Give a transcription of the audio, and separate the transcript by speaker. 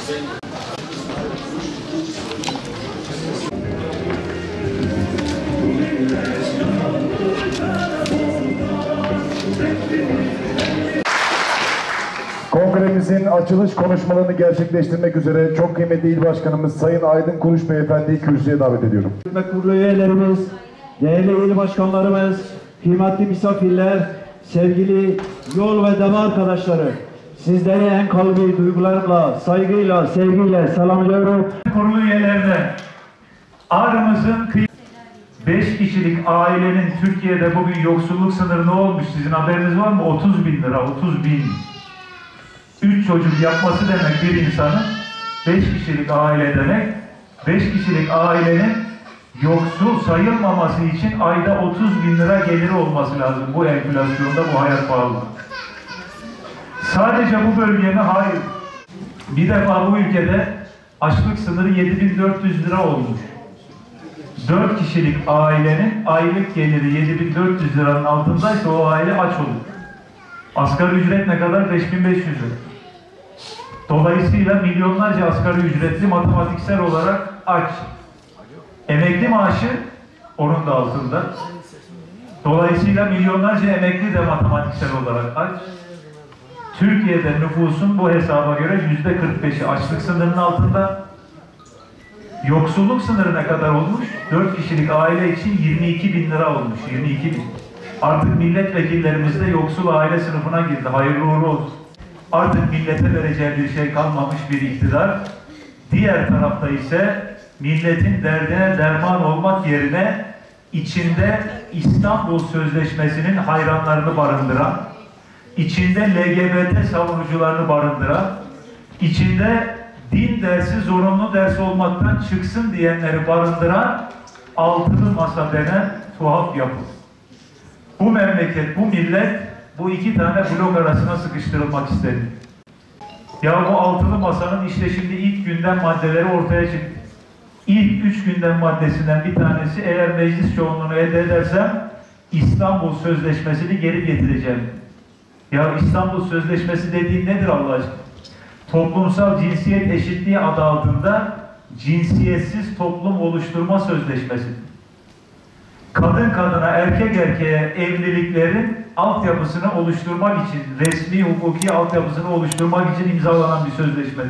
Speaker 1: Kongremizin açılış konuşmalarını gerçekleştirmek üzere çok kıymetli İl Başkanımız Sayın Aydın Kuruş Beyefendi'yi kürsüye davet ediyorum.
Speaker 2: Hükümet Kurulu üyelerimiz, değerli il başkanlarımız, kıymetli misafirler, sevgili yol ve deme arkadaşları, sizleri en kalbi duygularla, saygıyla, sevgiyle selamlıyorum.
Speaker 3: Kurulu üyelerine Ağrımızın 5 kişilik ailenin Türkiye'de bugün yoksulluk sınırı ne olmuş? Sizin haberiniz var mı? 30.000 lira, 30.000. 3 çocuk yapması demek bir insanın 5 kişilik aile demek. 5 kişilik ailenin yoksul sayılmaması için ayda 30.000 lira geliri olması lazım. Bu enflasyonda, bu hayat pahalılığı. Sadece bu bölge mi? Hayır. Bir defa bu ülkede açlık sınırı 7.400 lira olmuş. 4 kişilik ailenin aylık geliri 7.400 liranın altındaysa o aile aç olur. Asgari ücret ne kadar? 5.500 lira. Dolayısıyla milyonlarca asgari ücretli matematiksel olarak aç. Emekli maaşı onun da altında. Dolayısıyla milyonlarca emekli de matematiksel olarak aç. Türkiye'de nüfusun bu hesaba göre %45'i açlık sınırının altında. Yoksulluk sınırı ne kadar olmuş? 4 kişilik aile için 22.000 lira olmuş. 22.000. Artık milletvekillerimiz de yoksul aile sınıfına girdi. Hayırlı uğurlu olsun. Artık millete vereceği bir şey kalmamış bir iktidar. Diğer tarafta ise milletin derdine derman olmak yerine içinde İstanbul Sözleşmesi'nin hayranlarını barındıran, içinde LGBT savunucularını barındıran, içinde din dersi zorunlu ders olmaktan çıksın diyenleri barındıran altılı masa denen tuhaf yapı. Bu memleket, bu millet bu iki tane blok arasına sıkıştırılmak istedi. Ya bu altılı masanın işte şimdi ilk gündem maddeleri ortaya çıktı. İlk 3 gündem maddesinden bir tanesi, eğer meclis çoğunluğunu elde edersem İstanbul Sözleşmesi'ni geri getireceğim. Ya İstanbul Sözleşmesi dediğin nedir Allah aşkına? Toplumsal cinsiyet eşitliği adı altında cinsiyetsiz toplum oluşturma sözleşmesi. Kadın kadına, erkek erkeğe evliliklerin altyapısını oluşturmak için, resmi hukuki altyapısını oluşturmak için imzalanan bir sözleşme.